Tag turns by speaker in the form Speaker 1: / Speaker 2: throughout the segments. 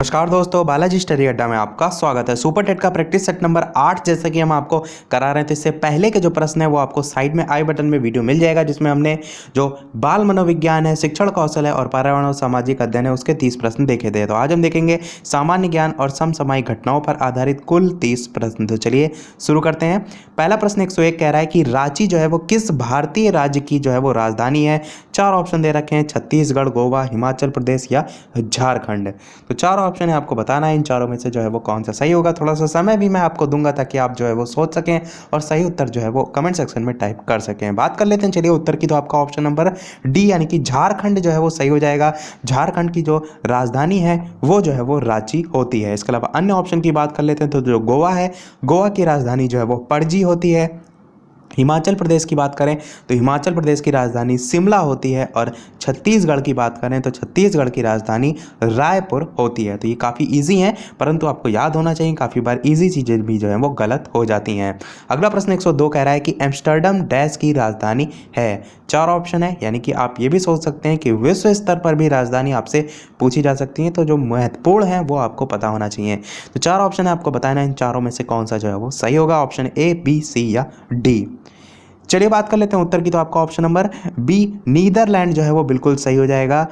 Speaker 1: नमस्कार दोस्तों, बालाजी स्टडी अड्डा में आपका स्वागत है। सुपर टेट का प्रैक्टिस सेट नंबर 8 जैसा कि हम आपको करा रहे थे, इससे पहले के जो प्रश्न है वो आपको साइड में आई बटन में वीडियो मिल जाएगा, जिसमें हमने जो बाल मनोविज्ञान है, शिक्षण कौशल है और पर्यावरण और सामाजिक अध्ययन है उसके 30 प्रश्न देखे थे। तो आज हम देखेंगे सामान्य ज्ञान और समसामयिक घटनाओं पर आधारित कुल 30 प्रश्न। तो चलिए शुरू करते हैं। पहला प्रश्न 101 कह रहा है कि रांची जो है वो किस भारतीय राज्य की जो है वो राजधानी है। 4 ऑप्शन दे रखे हैं, छत्तीसगढ़, गोवा, हिमाचल प्रदेश या झारखंड। तो 4 ऑप्शन है, आपको बताना है इन चारों में से जो है वो कौन सा सही होगा। थोड़ा सा समय भी मैं आपको दूंगा ताकि आप जो है वो सोच सकें और सही उत्तर जो है वो कमेंट सेक्शन में टाइप कर सकें। बात कर लेते हैं चलिए उत्तर की। तो आपका ऑप्शन नंबर डी यानी कि झारखंड जो है वो सही हो जाएगा। झारखंड की जो राजधानी है वो जो है वो रांची होती है। इसके अलावा अन्य ऑप्शन की बात कर लेते हैं तो जो गोवा है, गोवा की राजधानी जो है वो पणजी होती है। हिमाचल प्रदेश की बात करें तो हिमाचल प्रदेश की राजधानी शिमला होती है और छत्तीसगढ़ की बात करें तो छत्तीसगढ़ की राजधानी रायपुर होती है। तो ये काफ़ी इजी हैं, परंतु आपको याद होना चाहिए, काफ़ी बार इजी चीज़ें भी जो है वो गलत हो जाती हैं। अगला प्रश्न 102 कह रहा है कि एम्स्टर्डम डैश की राजधानी है। 4 ऑप्शन है, यानी कि आप ये भी सोच सकते हैं कि विश्व स्तर पर भी राजधानी आपसे पूछी जा सकती है, तो जो महत्वपूर्ण है वो आपको पता होना चाहिए। तो 4 ऑप्शन है, आपको बताना इन चारों में से कौन सा जो है वो सही होगा। ऑप्शन ए, बी, सी या डी। चलिए बात कर लेते हैं उत्तर की। तो आपका ऑप्शन नंबर बी नीदरलैंड जो है वो बिल्कुल सही हो जाएगा।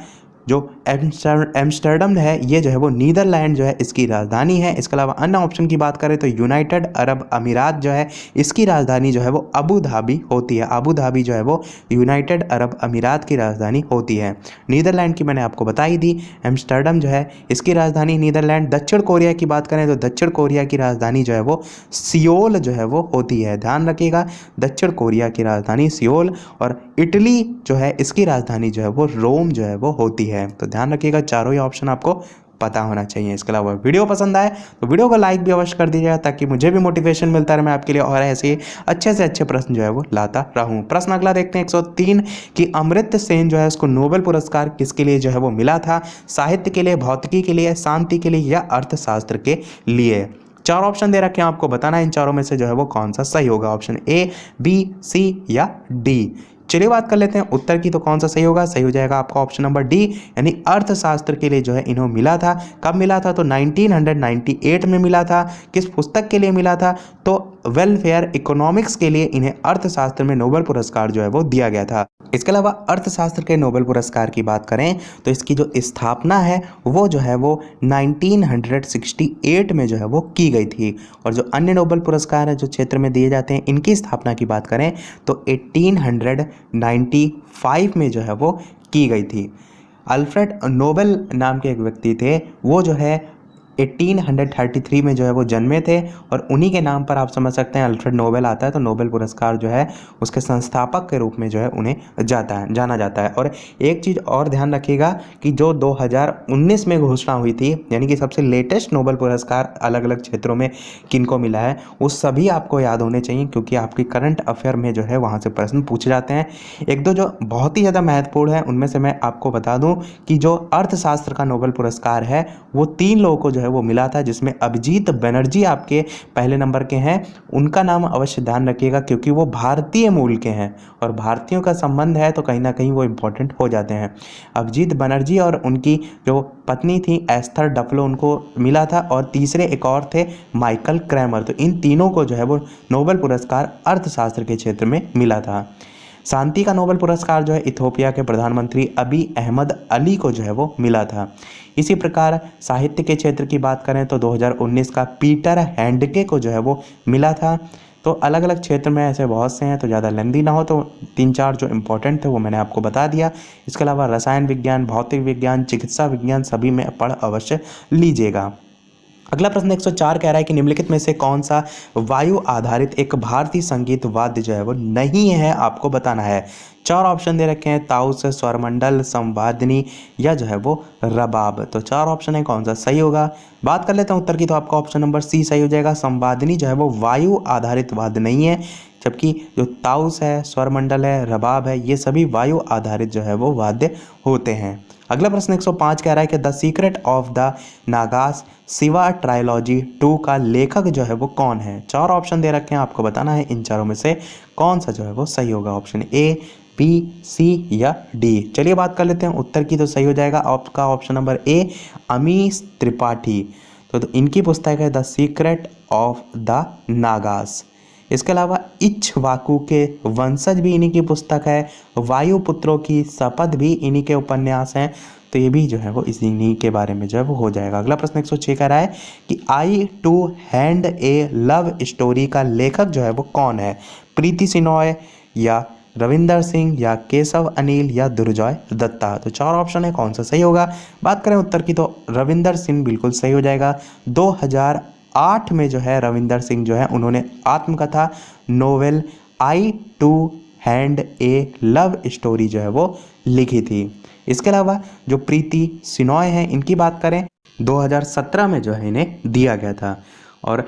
Speaker 1: जो एम्स्टर्डम है ये जो है वो नीदरलैंड जो है इसकी राजधानी है। इसके अलावा अन्य ऑप्शन की बात करें तो यूनाइटेड अरब अमीरात जो है इसकी राजधानी जो है वो अबू धाबी होती है। अबू धाबी जो है वो यूनाइटेड अरब अमीरात की राजधानी होती है। नीदरलैंड की मैंने आपको बताई दी, एम्स्टर्डम जो है इसकी राजधानी नीदरलैंड। दक्षिण कोरिया की बात करें तो दक्षिण कोरिया की राजधानी जो है वो सियोल जो है वो होती है। ध्यान रखिएगा, दक्षिण कोरिया की राजधानी सियोल। और इटली जो है इसकी राजधानी जो है वो रोम जो है वो होती है। तो ध्यान रखिएगा, चारों ही ऑप्शन आपको पता होना चाहिए। इसके अलावा वीडियो पसंद आए तो वीडियो को लाइक भी अवश्य कर दीजिएगा, ताकि मुझे भी मोटिवेशन मिलता रहे मैं आपके लिए और ऐसे अच्छे से अच्छे प्रश्न जो है वो लाता रहूं। प्रश्न अगला देखते हैं 103 कि अमर्त्य सेन जो है उसको नोबेल पुरस्कार किसके लिए जो है वो मिला था। साहित्य के लिए, भौतिकी के लिए, शांति के लिए या अर्थशास्त्र के लिए। 4 ऑप्शन दे रखे हैं, आपको बताना है इन चारों में से जो है वो कौन सा सही होगा। ऑप्शन ए, बी, सी या डी। चलिए बात कर लेते हैं उत्तर की। तो कौन सा सही होगा? सही हो जाएगा आपका ऑप्शन नंबर डी यानी अर्थशास्त्र के लिए जो है इन्हों मिला था। कब मिला था? तो 1998 में मिला था। किस पुस्तक के लिए मिला था? तो वेलफेयर इकोनॉमिक्स के लिए इन्हें अर्थशास्त्र में नोबेल पुरस्कार जो है वो दिया गया था। इसके अलावा अर्थशास्त्र के नोबेल पुरस्कार की बात करें तो इसकी जो स्थापना है वो जो है वो 1968 में जो है वो की गई थी। और जो अन्य नोबेल पुरस्कार है जो क्षेत्र में दिए जाते हैं, इनकी स्थापना की बात करें तो 1895 में जो है वो की गई थी। अल्फ्रेड नोबेल नाम के एक व्यक्ति थे, वो जो है 1833 में जो है वो जन्मे थे और उन्हीं के नाम पर आप समझ सकते हैं अल्फ्रेड नोबेल आता है। तो नोबेल पुरस्कार जो है उसके संस्थापक के रूप में जो है उन्हें जाना जाता है। और एक चीज़ और ध्यान रखिएगा कि जो 2019 में घोषणा हुई थी, यानी कि सबसे लेटेस्ट नोबेल पुरस्कार अलग अलग क्षेत्रों में किनको मिला है, वो सभी आपको याद होने चाहिए, क्योंकि आपकी करंट अफेयर में जो है वहाँ से प्रश्न पूछे जाते हैं। एक दो जो बहुत ही ज़्यादा महत्वपूर्ण है उनमें से मैं आपको बता दूँ कि जो अर्थशास्त्र का नोबेल पुरस्कार है वो 3 लोगों को जो है वो मिला था, जिसमें अभिजीत बनर्जी आपके पहले नंबर के हैं। उनका नाम अवश्य ध्यान रखिएगा, क्योंकि वो भारतीय मूल के हैं और भारतीयों का संबंध है तो कहीं ना कहीं वो इंपॉर्टेंट हो जाते हैं। अभिजीत बनर्जी और उनकी जो पत्नी थी एस्थर डफलो, उनको मिला था। और तीसरे एक और थे माइकल क्रैमर। तो इन तीनों को जो है वो नोबेल पुरस्कार अर्थशास्त्र के क्षेत्र में मिला था। शांति का नोबेल पुरस्कार जो है इथियोपिया के प्रधानमंत्री अबी अहमद अली को जो है वो मिला था। इसी प्रकार साहित्य के क्षेत्र की बात करें तो 2019 का पीटर हैंडके को जो है वो मिला था। तो अलग अलग क्षेत्र में ऐसे बहुत से हैं, तो ज़्यादा लेंदी ना हो तो 3-4 जो इंपॉर्टेंट थे वो मैंने आपको बता दिया। इसके अलावा रसायन विज्ञान, भौतिक विज्ञान, चिकित्सा विज्ञान सभी में पढ़ अवश्य लीजिएगा। अगला प्रश्न 104 कह रहा है कि निम्नलिखित में से कौन सा वायु आधारित एक भारतीय संगीत वाद्य जो है वो नहीं है, आपको बताना है। 4 ऑप्शन दे रखे हैं, ताउस, स्वरमंडल, संवादिनी या जो है वो रबाब। तो 4 ऑप्शन है, कौन सा सही होगा? बात कर लेते हैं उत्तर की। तो आपका ऑप्शन नंबर सी सही हो जाएगा। संवादिनी जो है वो वायु आधारित वाद्य नहीं है, जबकि जो ताउस है, स्वरमंडल है, रबाब है, ये सभी वायु आधारित जो है वो वाद्य होते हैं। अगला प्रश्न 105 कह रहा है कि the secret of the Nagas Shiva trilogy 2 का लेखक जो है वो कौन है। 4 ऑप्शन दे रखे हैं, आपको बताना है इन चारों में से कौन सा जो है वो सही होगा। ऑप्शन ए, बी, सी या डी? चलिए बात कर लेते हैं उत्तर की। तो सही हो जाएगा आपका ऑप्शन नंबर ए, अमीश त्रिपाठी। तो इनकी पुस्तक है the secret of the Nagas. इसके अलावा इक्ष्वाकु के वंशज भी इन्हीं की पुस्तक है। वायुपुत्रों की शपथ भी इन्हीं के उपन्यास हैं। तो ये भी जो है वो इन्हीं के बारे में जो है वो हो जाएगा। अगला प्रश्न 106 कह रहा है कि I too had a love story का लेखक जो है वो कौन है? प्रीति सिनॉय या रविंदर सिंह या केशव अनिल या दुर्जॉय दत्ता? तो 4 ऑप्शन है, कौन सा सही होगा? बात करें उत्तर की तो रविंदर सिंह बिल्कुल सही हो जाएगा। 2008 में जो है रविंदर सिंह जो है उन्होंने आत्मकथा novel I too had a love story जो है वो लिखी थी। इसके अलावा जो प्रीति सिनॉय हैं इनकी बात करें 2017 में जो है इन्हें दिया गया था। और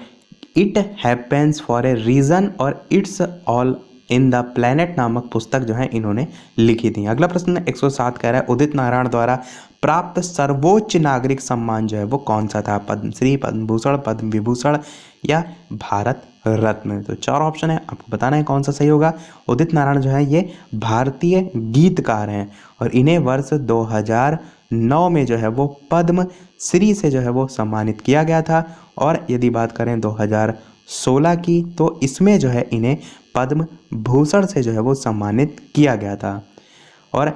Speaker 1: it happens for a reason और it's all in the planet नामक पुस्तक जो है इन्होंने लिखी थी। अगला प्रश्न 107 कह रहा है उदित नारायण द्वारा प्राप्त सर्वोच्च नागरिक सम्मान जो है वो कौन सा था? पद्मश्री, पद्म भूषण, पद्म विभूषण या भारत रत्न? तो 4 ऑप्शन है, आपको बताना है कौन सा सही होगा। उदित नारायण जो है ये भारतीय गीतकार हैं और इन्हें वर्ष 2009 में जो है वो पद्म श्री से जो है वो सम्मानित किया गया था। और यदि बात करें 2016 की तो इसमें जो है इन्हें पद्म भूषण से जो है वो सम्मानित किया गया था। और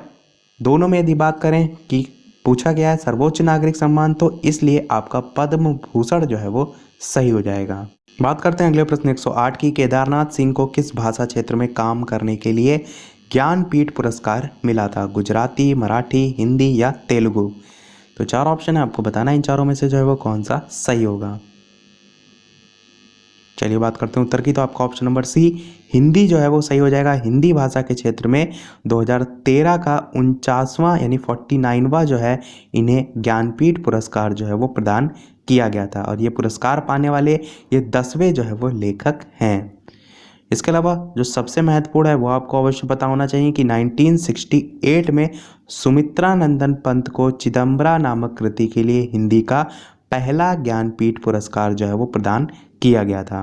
Speaker 1: दोनों में यदि बात करें कि पूछा गया है सर्वोच्च नागरिक सम्मान, तो इसलिए आपका पद्म भूषण जो है वो सही हो जाएगा। बात करते हैं अगले प्रश्न 108 की। केदारनाथ सिंह को किस भाषा क्षेत्र में काम करने के लिए ज्ञानपीठ पुरस्कार मिला था? गुजराती, मराठी, हिंदी या तेलुगु? तो 4 ऑप्शन है, आपको बताना है इन चारों में से जो है वो कौन सा सही होगा। चलिए बात करते हैं उत्तर की। तो आपका ऑप्शन नंबर सी, हिंदी जो है वो सही हो जाएगा। हिंदी भाषा के क्षेत्र में 2013 का 49वां यानी 49वां जो है इन्हें ज्ञानपीठ पुरस्कार जो है वो प्रदान किया गया था। और ये पुरस्कार पाने वाले ये 10वें जो है वो लेखक हैं। इसके अलावा जो सबसे महत्वपूर्ण है वो आपको अवश्य पता होना चाहिए कि 1968 में सुमित्रा नंदन पंत को चिदम्बरा नामक कृति के लिए हिंदी का पहला ज्ञानपीठ पुरस्कार जो है वो प्रदान किया गया था,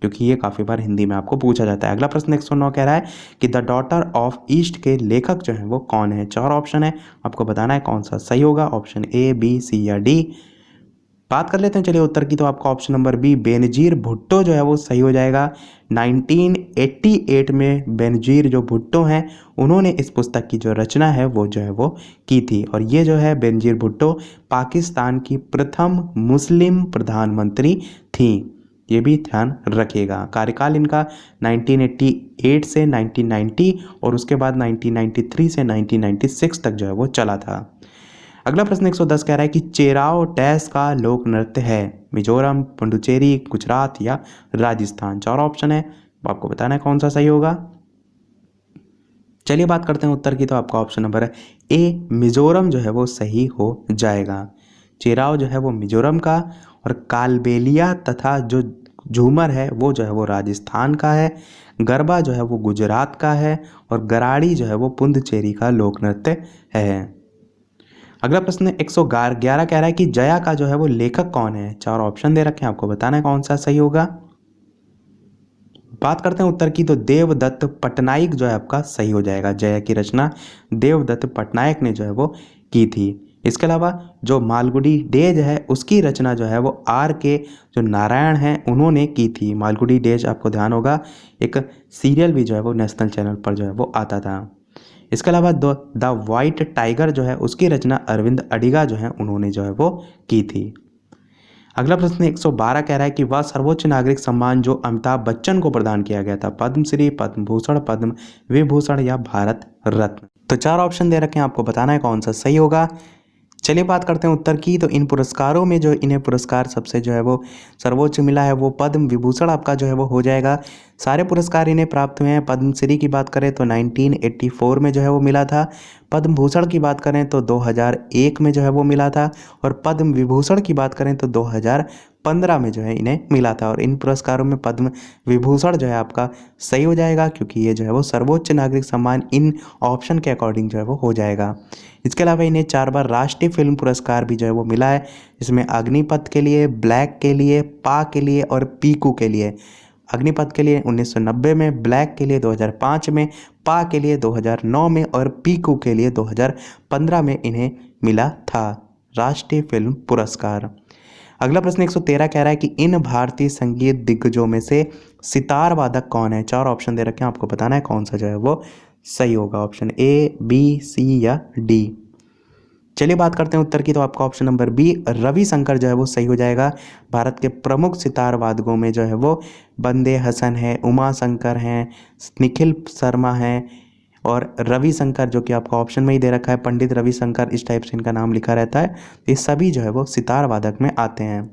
Speaker 1: क्योंकि ये काफ़ी बार हिंदी में आपको पूछा जाता है। अगला प्रश्न 109 कह रहा है कि द डॉटर ऑफ ईस्ट के लेखक जो है वो कौन है? 4 ऑप्शन है, आपको बताना है कौन सा सही होगा। ऑप्शन ए, बी, सी या डी? बात कर लेते हैं चलिए उत्तर की। तो आपका option number B, Benazir Bhutto जो है वो सही हो जाएगा। 1988 में बेनजीर जो भुट्टो हैं उन्होंने इस पुस्तक की जो रचना है वो जो है वो की थी। और ये जो है बेनजीर भुट्टो पाकिस्तान की प्रथम मुस्लिम प्रधानमंत्री थी, ये भी ध्यान रखिएगा। कार्यकाल इनका 1988 से 1990 और उसके बाद 1993 से 1996 तक जो है वो चला था। अगला प्रश्न 110 कह रहा है कि चेराव डैश का लोक नृत्य है? मिजोरम, पुडुचेरी, गुजरात या राजस्थान? 4 ऑप्शन है, आपको बताना है कौन सा सही होगा। चलिए बात करते हैं उत्तर की। तो आपका ऑप्शन नंबर है ए, मिजोरम जो है वो सही हो जाएगा। चेराव जो है वो मिजोरम का और कालबेलिया तथा जो झूमर है वो जो है वो राजस्थान का है। गरबा जो है वो गुजरात का है और गराड़ी जो है वो पुडुचेरी का लोक नृत्य है। अगला प्रश्न 111 कह रहा है कि जया का जो है वो लेखक कौन है? 4 ऑप्शन दे रखे हैं, आपको बताना है कौन सा सही होगा। बात करते हैं उत्तर की। तो देवदत्त पटनायक जो है आपका सही हो जाएगा। जया की रचना देवदत्त पटनायक ने जो है वो की थी। इसके अलावा जो मालगुडी डेज है उसकी रचना जो है वो आर के जो नारायण हैं उन्होंने की थी। मालगुडी डेज आपको ध्यान होगा एक सीरियल भी जो है वो नेशनल चैनल पर जो है वो आता था। इसके अलावा द वाइट टाइगर जो है उसकी रचना अरविंद अडिगा जो है उन्होंने जो है वो की थी। अगला प्रश्न 112 कह रहा है कि वह सर्वोच्च नागरिक सम्मान जो अमिताभ बच्चन को प्रदान किया गया था? पद्मश्री, पद्म भूषण, पद्म विभूषण या भारत रत्न? तो 4 ऑप्शन दे रखे हैं, आपको बताना है कौन सा सही होगा। चलिए बात करते हैं उत्तर की। तो इन पुरस्कारों में जो इन्हें पुरस्कार सबसे जो है वो सर्वोच्च मिला है वो पद्म विभूषण आपका जो है वो हो जाएगा। सारे पुरस्कार इन्हें प्राप्त हुए हैं। पद्मश्री की बात करें तो 1984 में जो है वो मिला था। पद्म भूषण की बात करें तो 2001 में जो है वो मिला था और पद्म विभूषण की बात करें तो 2015 में जो है इन्हें मिला था। और इन पुरस्कारों में पद्म विभूषण जो है आपका सही हो जाएगा, क्योंकि ये जो है वो सर्वोच्च नागरिक सम्मान इन ऑप्शन के अकॉर्डिंग जो है वो हो जाएगा। इसके अलावा इन्हें 4 बार राष्ट्रीय फिल्म पुरस्कार भी जो है वो मिला है, इसमें अग्निपथ के लिए, ब्लैक के लिए, पा के लिए और पीकू के लिए। अग्निपथ के लिए 1990 में, ब्लैक के लिए 2005 में, पा के लिए 2009 में और पीकू के लिए 2015 में इन्हें मिला था राष्ट्रीय फिल्म पुरस्कार। अगला प्रश्न 113 कह रहा है कि इन भारतीय संगीत दिग्गजों में से सितार वादक कौन है। 4 ऑप्शन दे रखे हैं, आपको बताना है कौन सा जो है वो सही होगा। ऑप्शन ए, बी, सी या डी। चलिए बात करते हैं उत्तर की, तो आपका ऑप्शन नंबर बी रविशंकर जो है वो सही हो जाएगा। भारत के प्रमुख सितार वादकों में जो है वो बंदे हसन है, उमा शंकर हैं, निखिल शर्मा हैं और रविशंकर, जो कि आपका ऑप्शन में ही दे रखा है, पंडित रविशंकर, इस टाइप से इनका नाम लिखा रहता है। ये सभी जो है वो सितार वादक में आते हैं।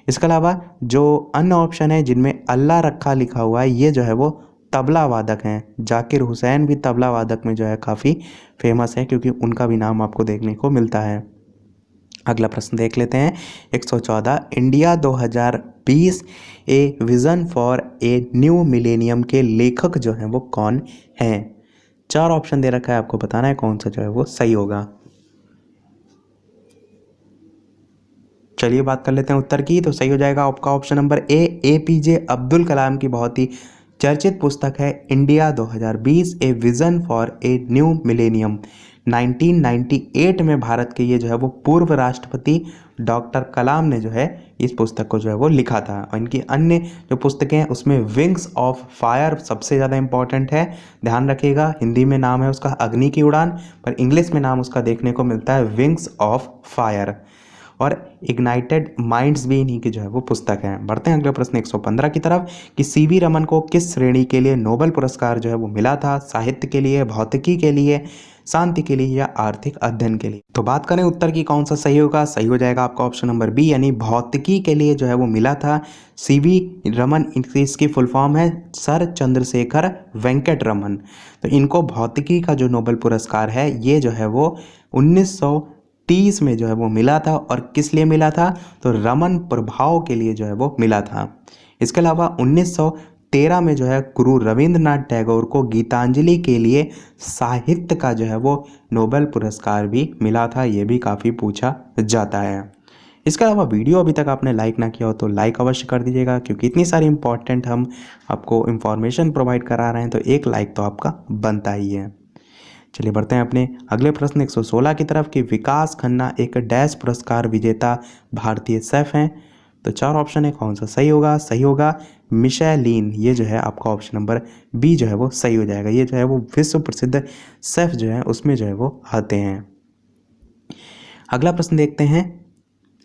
Speaker 1: इसके अलावा जो अन्य ऑप्शन है जिनमें अल्लाह रखा लिखा हुआ है, ये जो है वो तबला वादक हैं। जाकिर हुसैन भी तबला वादक में जो है काफ़ी फेमस है, क्योंकि उनका भी नाम आपको देखने को मिलता है। अगला प्रश्न देख लेते हैं 114, India 2020 a vision for a new millennium के लेखक जो हैं वो कौन हैं। 4 ऑप्शन दे रखा है, आपको बताना है कौन सा जो है वो सही होगा। चलिए बात कर लेते हैं उत्तर की, तो सही हो जाएगा आपका option number A, APJ Abdul Kalam की बहुत ही चर्चित पुस्तक है India 2020 a vision for a new millennium. 1998 में भारत के ये जो है वो पूर्व राष्ट्रपति डॉक्टर कलाम ने जो है इस पुस्तक को जो है वो लिखा था। और इनकी अन्य जो पुस्तकें हैं उसमें विंग्स ऑफ फायर सबसे ज़्यादा इंपॉर्टेंट है, ध्यान रखिएगा। हिंदी में नाम है उसका अग्नि की उड़ान, पर इंग्लिश में नाम उसका देखने को मिलता है विंग्स ऑफ फायर। और इग्नाइटेड माइंड्स भी इन्हीं की जो है वो पुस्तक है। बढ़ते हैं अगले प्रश्न 115 की तरफ कि सीवी रमन को किस श्रेणी के लिए नोबेल पुरस्कार जो है वो मिला था। साहित्य के लिए, भौतिकी के लिए, शांति के लिए या आर्थिक अध्ययन के लिए। तो बात करें उत्तर की कौन सा सही होगा, सही हो जाएगा आपका ऑप्शन नंबर बी, यानी भौतिकी के लिए जो है वो मिला था। सीवी रमन, इसकी फुल फॉर्म है सर चंद्रशेखर वेंकट रमन। तो इनको भौतिकी का जो नोबेल पुरस्कार है ये जो है वो 1930 में जो है वो मिला था। और किस लिए मिला था, तो रमन प्रभाव के लिए जो है वो मिला था। इसके अलावा 1913 में जो है गुरु रविंद्रनाथ टैगोर को गीतांजलि के लिए साहित्य का जो है वो नोबेल पुरस्कार भी मिला था। ये भी काफ़ी पूछा जाता है। इसके अलावा वीडियो अभी तक आपने लाइक ना किया हो तो लाइक अवश्य कर दीजिएगा, क्योंकि इतनी सारी इंपॉर्टेंट हम आपको इंफॉर्मेशन प्रोवाइड करा रहे हैं, तो एक लाइक तो आपका बनता ही है। चलिए बढ़ते हैं अपने अगले प्रश्न 116 की तरफ कि विकास खन्ना एक डैश पुरस्कार विजेता भारतीय शेफ हैं। तो 4 ऑप्शन है, कौन सा सही होगा। सही होगा मिशेलिन, ये जो है आपका ऑप्शन नंबर बी जो है वो सही हो जाएगा। ये जो है वो विश्व प्रसिद्ध शेफ जो है उसमें जो है वो आते हैं। अगला प्रश्न देखते हैं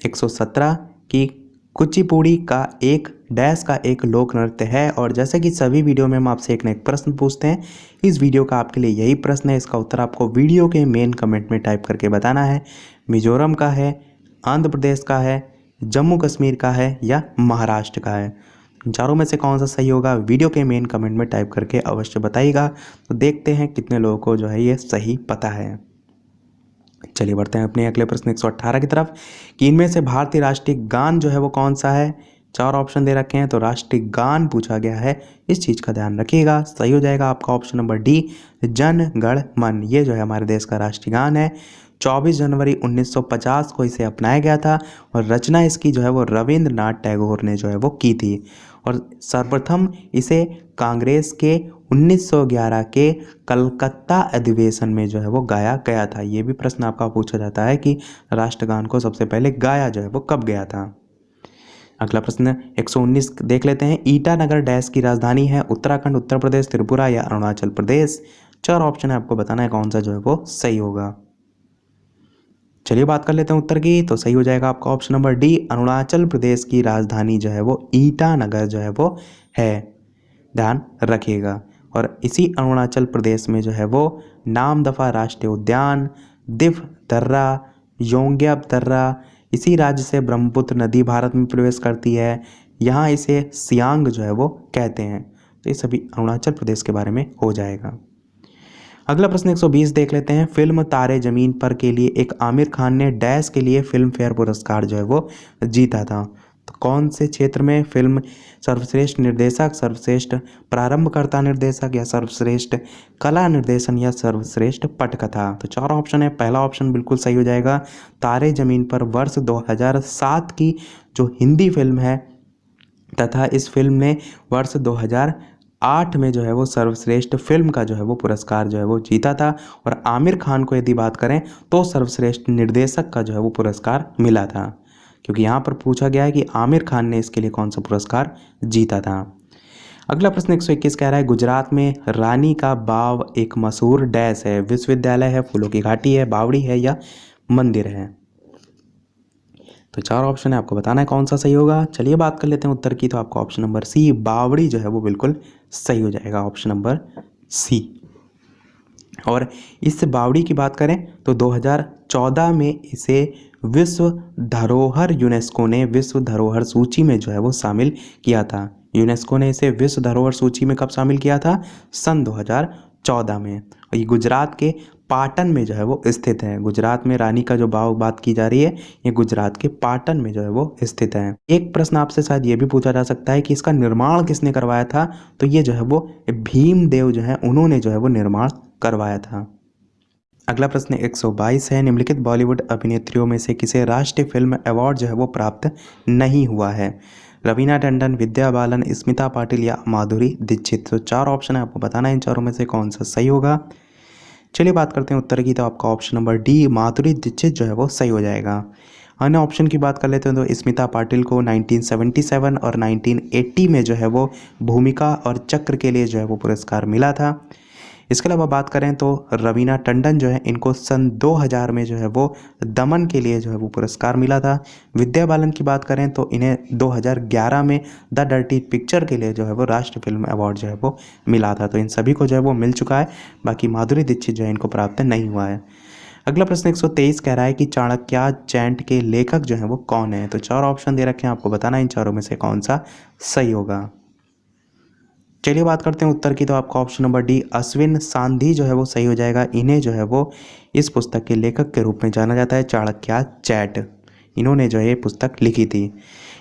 Speaker 1: 117 कि कुचिपुड़ी का एक डैश का एक लोक नृत्य है। और जैसे कि सभी वीडियो में हम आपसे एक न एक प्रश्न पूछते हैं, इस वीडियो का आपके लिए यही प्रश्न है। इसका उत्तर आपको वीडियो के मेन कमेंट में टाइप करके बताना है। मिजोरम का है, आंध्र प्रदेश का है, जम्मू कश्मीर का है या महाराष्ट्र का है। इन चारों में से कौन सा सही होगा, वीडियो के मेन कमेंट में टाइप करके अवश्य बताइएगा। तो देखते हैं कितने लोगों को जो है ये सही पता है। चलिए बढ़ते हैं अपने अगले प्रश्न 118 की तरफ कि इनमें से भारतीय राष्ट्रीय गान जो है वो कौन सा है। 4 ऑप्शन दे रखे हैं, तो राष्ट्रीय गान पूछा गया है, इस चीज़ का ध्यान रखिएगा। सही हो जाएगा आपका option number D, Jana Gana मन। ये जो है हमारे देश का राष्ट्रीय गान है। 24 जनवरी 1950 को इसे अपनाया गया था और रचना इसकी जो है वो रविंद्रनाथ टैगोर ने जो है वो की थी। और सर्वप्रथम इसे कांग्रेस के 1911 के कलकत्ता अधिवेशन में जो है वो गाया गया था। ये भी प्रश्न आपका पूछा जाता है कि राष्ट्रगान को सबसे पहले गाया जो है वो कब गया था। अगला प्रश्न 119 देख लेते हैं। ईटानगर डैश की राजधानी है। उत्तराखंड, उत्तर प्रदेश, त्रिपुरा या अरुणाचल प्रदेश। 4 ऑप्शन है, आपको बताना है कौन सा जो है वो सही होगा। चलिए बात कर लेते हैं उत्तर की, तो सही हो जाएगा आपका option number D, Arunachal Pradesh की राजधानी जो है वो ईटानगर जो है वो है, ध्यान रखिएगा। और इसी अरुणाचल प्रदेश में जो है वो नामदफा राष्ट्रीय उद्यान, दिफ दर्रा, योंग्यब दर्रा, इसी राज्य से ब्रह्मपुत्र नदी भारत में प्रवेश करती है। यहाँ इसे सियांग जो है वो कहते हैं। तो ये सभी अरुणाचल प्रदेश के बारे में हो जाएगा। अगला प्रश्न 120 देख लेते हैं। फिल्म तारे जमीन पर के लिए एक आमिर खान ने डैश के लिए फिल्म फेयर पुरस्कार जो है वो जीता था। तो कौन से क्षेत्र में फिल्म सर्वश्रेष्ठ निर्देशक, सर्वश्रेष्ठ प्रारंभकर्ता निर्देशक या सर्वश्रेष्ठ कला निर्देशन या सर्वश्रेष्ठ पटकथा। तो 4 ऑप्शन है, पहला ऑप्शन बिल्कुल सही हो जाएगा। तारे जमीन पर वर्ष 2007 की जो हिंदी फिल्म है तथा इस फिल्म ने वर्ष 2008 में जो है वो सर्वश्रेष्ठ फिल्म का जो है वो पुरस्कार जो है वो जीता था। और आमिर खान को यदि बात करें तो सर्वश्रेष्ठ निर्देशक का जो है वो पुरस्कार मिला था, क्योंकि यहाँ पर पूछा गया है कि आमिर खान ने इसके लिए कौन सा पुरस्कार जीता था। अगला प्रश्न 121 कह रहा है गुजरात में रानी का बाव एक मशहूर डैश है, विश्वविद्यालय है, फूलों की घाटी है, बावड़ी है या मंदिर है। तो 4 ऑप्शन है, आपको बताना है कौन सा सही होगा। चलिए बात कर लेते हैं उत्तर की। तो आपका ऑप्शन नंबर सी बावड़ी जो है वो बिल्कुल सही हो जाएगा, ऑप्शन नंबर सी। और इस बावड़ी की बात करें तो 2014 में इसे विश्व धरोहर यूनेस्को ने विश्व धरोहर सूची में जो है वो शामिल किया था। यूनेस्को ने इसे विश्व धरोहर सूची में कब शामिल किया था? सन 2014 में। और ये गुजरात के पाटन में जो है वो स्थित है। गुजरात में रानी का जो बाव बात की जा रही है, ये गुजरात के पाटन में जो है वो स्थित है। एक प्रश्न आपसे शायद ये भी पूछा जा सकता है कि इसका निर्माण किसने करवाया था? तो ये जो है वो भीमदेव जो है उन्होंने जो है वो निर्माण करवाया था। अगला प्रश्न 122 है, निम्नलिखित बॉलीवुड अभिनेत्रियों में से किसे राष्ट्रीय फिल्म अवार्ड जो है वो प्राप्त नहीं हुआ है? रवीना टंडन, विद्या बालन, स्मिता पाटिल या माधुरी दीक्षित। तो 4 ऑप्शन है, आपको बताना है इन चारों में से कौन सा सही होगा। चलिए बात करते हैं उत्तर की। तो आपका option number D Madhuri Dixit जो है वो सही हो जाएगा। अन्य ऑप्शन की बात कर लेते हैं तो स्मिता पाटिल को 1977 और 1980 में जो है वो भूमिका और चक्र के लिए जो है वो पुरस्कार मिला था। इसके अलावा बात करें तो रवीना टंडन जो है इनको सन 2000 में जो है वो दमन के लिए जो है वो पुरस्कार मिला था। विद्या बालन की बात करें तो इन्हें 2011 में द डर्टी पिक्चर के लिए जो है वो राष्ट्रीय फिल्म अवार्ड जो है वो मिला था। तो इन सभी को जो है वो मिल चुका है, बाकी माधुरी दीक्षित जो है इनको प्राप्त नहीं हुआ है। अगला प्रश्न 123 कह रहा है कि चाणक्य चैंट के लेखक जो है वो कौन है? तो 4 ऑप्शन दे रखे हैं, आपको बताना है इन चारों में से कौन सा सही होगा। चलिए बात करते हैं उत्तर की। तो आपका ऑप्शन नंबर डी अश्विन सांधी जो है वो सही हो जाएगा। इन्हें जो है वो इस पुस्तक के लेखक के रूप में जाना जाता है, चाणक्य चैट। इन्होंने जो है ये पुस्तक लिखी थी।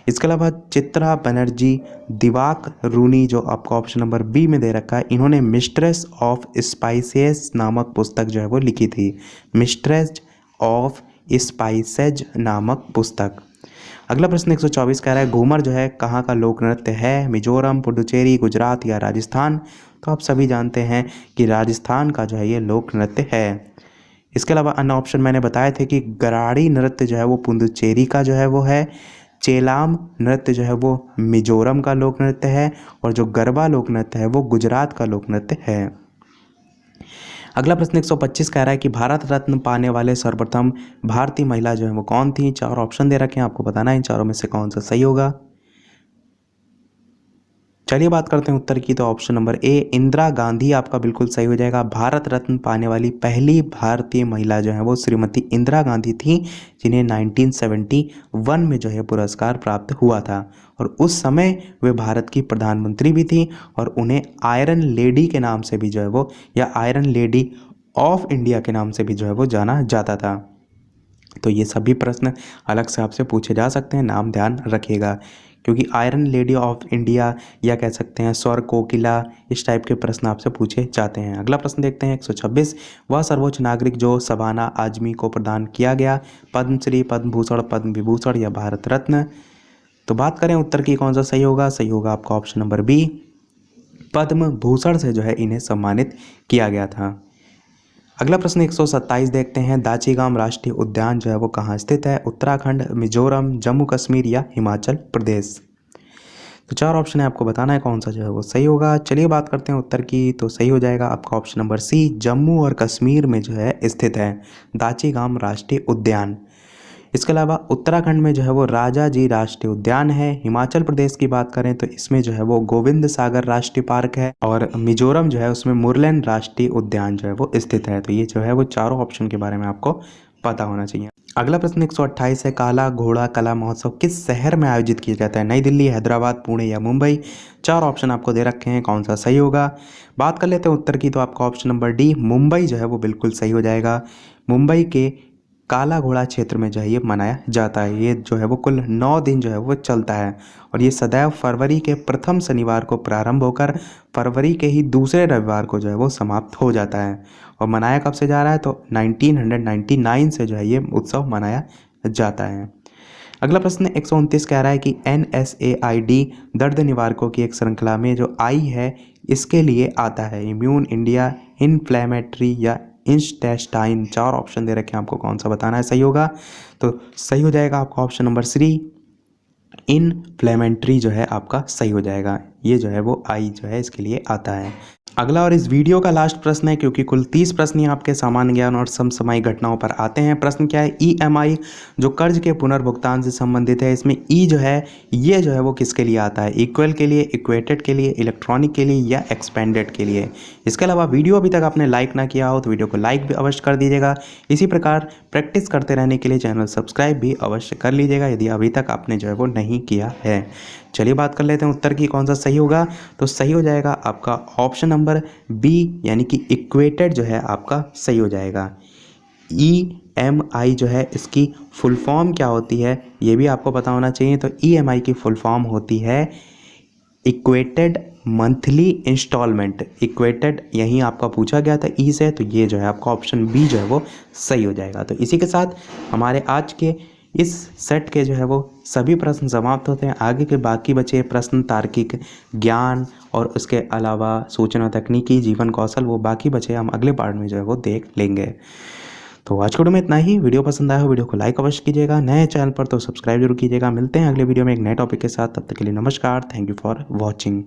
Speaker 1: इसके अलावा चित्रा बनर्जी दिवाक रूनी जो आपका ऑप्शन नंबर बी में दे रखा है, इन्होंने मिस्ट्रेस ऑफ स्पाइसेस नामक पुस्तक जो है वो लिखी थी। मिस्ट्रेस ऑफ स्पाइसेज नामक पुस्तक। अगला प्रश्न 124 कह रहा है घूमर जो है कहाँ का लोक नृत्य है? मिजोरम, पुडुचेरी, गुजरात या राजस्थान। तो आप सभी जानते हैं कि राजस्थान का जो है ये लोक नृत्य है। इसके अलावा अन्य ऑप्शन मैंने बताए थे कि गराड़ी नृत्य जो है वो पुडुचेरी का जो है वो है, चेलाम नृत्य जो है वो मिजोरम का लोक नृत्य है, और जो गरबा लोक नृत्य है वो गुजरात का लोक नृत्य है। अगला प्रश्न 125 कह रहा है कि भारत रत्न पाने वाले सर्वप्रथम भारतीय महिला जो है वो कौन थी? 4 ऑप्शन दे रखे हैं, आपको बताना है इन चारों में से कौन सा सही होगा। चलिए बात करते हैं उत्तर की। तो ऑप्शन नंबर ए इंदिरा गांधी आपका बिल्कुल सही हो जाएगा। भारत रत्न पाने वाली पहली भारतीय महिला जो है वो श्रीमती इंदिरा गांधी थी, जिन्हें 1971 में जो है पुरस्कार प्राप्त हुआ था। और उस समय वे भारत की प्रधानमंत्री भी थी, और उन्हें आयरन लेडी के नाम से भी जो है वो, या आयरन लेडी ऑफ इंडिया के नाम से भी जो है वो जाना जाता था। तो ये सभी प्रश्न अलग से आपसे पूछे जा सकते हैं, नाम ध्यान रखिएगा, क्योंकि आयरन लेडी ऑफ इंडिया या कह सकते हैं स्वर कोकिला, इस टाइप के प्रश्न आपसे पूछे जाते हैं। अगला प्रश्न देखते हैं 126, वह सर्वोच्च नागरिक जो शबाना आजमी को प्रदान किया गया? पद्मश्री, पद्म भूषण, पद्म विभूषण या भारत रत्न। तो बात करें उत्तर की कौन सा सही होगा। सही होगा आपका option number B, Padma Bhushan से जो है इन्हें सम्मानित किया गया था। अगला प्रश्न 127 देखते हैं, दाचीगाम राष्ट्रीय उद्यान जो है वो कहाँ स्थित है? उत्तराखंड, मिजोरम, जम्मू कश्मीर या हिमाचल प्रदेश। तो 4 ऑप्शन है, आपको बताना है कौन सा जो है वो सही होगा। चलिए बात करते हैं उत्तर की। तो सही हो जाएगा आपका ऑप्शन नंबर सी, जम्मू और कश्मीर में जो है स्थित है दाचीगाम राष्ट्रीय उद्यान। इसके अलावा उत्तराखंड में जो है वो राजा जी राष्ट्रीय उद्यान है। हिमाचल प्रदेश की बात करें तो इसमें जो है वो गोविंद सागर राष्ट्रीय पार्क है, और मिजोरम जो है उसमें मुरलेन राष्ट्रीय उद्यान जो है वो स्थित है। तो ये जो है वो चारों ऑप्शन के बारे में आपको पता होना चाहिए। अगला प्रश्न 128 है, काला घोड़ा कला महोत्सव किस शहर में आयोजित किया जाता है? नई दिल्ली, हैदराबाद, पुणे या मुंबई। 4 ऑप्शन आपको दे रखे हैं, कौन सा सही होगा। बात कर लेते हैं उत्तर की। तो आपका ऑप्शन नंबर डी मुंबई जो है वो बिल्कुल सही हो जाएगा। मुंबई के काला घोड़ा क्षेत्र में जो है ये मनाया जाता है। ये जो है वो कुल 9 दिन जो है वो चलता है, और ये सदैव फरवरी के प्रथम शनिवार को प्रारंभ होकर फरवरी के ही दूसरे रविवार को जो है वो समाप्त हो जाता है। और मनाया कब से जा रहा है? तो 1999 से जो है ये उत्सव मनाया जाता है। अगला प्रश्न 129 कह रहा है कि NSAID दर्द निवारकों की एक श्रृंखला में जो आई है इसके लिए आता है इम्यून, इंडिया, इन्फ्लेमेटरी या इंस्टेस्टाइन। 4 ऑप्शन दे रखे हैं, आपको कौन सा बताना है सही होगा। तो सही हो जाएगा आपका ऑप्शन नंबर 3, इन्फ्लेमेटरी जो है आपका सही हो जाएगा। ये जो है वो आई जो है इसके लिए आता है। अगला और इस वीडियो का लास्ट प्रश्न है, क्योंकि कुल 30 प्रश्न ही आपके सामान्य ज्ञान और समसामयिक घटनाओं पर आते हैं। प्रश्न क्या है, EMI जो कर्ज के पुनर्भुगतान से संबंधित है, इसमें ई जो है ये जो है वो किसके लिए आता है, इक्वल के लिए, इक्वेटेड के लिए, इलेक्ट्रॉनिक के लिए या एक्सपेंडेड के लिए। इसके अलावा वीडियो अभी तक आपने लाइक ना किया हो तो वीडियो को लाइक भी अवश्य कर दीजिएगा। इसी प्रकार प्रैक्टिस करते रहने के लिए चैनल सब्सक्राइब भी अवश्य कर लीजिएगा यदि अभी तक आपने जो है वो नहीं किया है। चलिए बात कर लेते हैं उत्तर की, कौन सा सही होगा। तो सही हो जाएगा आपका ऑप्शन नंबर बी, यानी कि इक्वेटेड जो है आपका सही हो जाएगा। EMI जो है इसकी फुल फॉर्म क्या होती है ये भी आपको पता होना चाहिए। तो EMI की फुल फॉर्म होती है इक्वेटेड मंथली इंस्टॉलमेंट। इक्वेटेड यहीं आपका पूछा गया था ई से, तो ये जो है आपका ऑप्शन बी जो है वो सही हो जाएगा। तो इसी के साथ हमारे आज के इस सेट के जो है वो सभी प्रश्न समाप्त होते हैं। आगे के बाकी बचे प्रश्न तार्किक ज्ञान और उसके अलावा सूचना तकनीकी, जीवन कौशल, वो बाकी बचे हम अगले पार्ट में जो है वो देख लेंगे। तो आज के वीडियो में इतना ही। वीडियो पसंद आया हो वीडियो को लाइक अवश्य कीजिएगा, नए चैनल पर तो सब्सक्राइब जरूर कीजिएगा। मिलते हैं अगले वीडियो में एक नए टॉपिक के साथ, तब तक के लिए नमस्कार। Thank you for watching.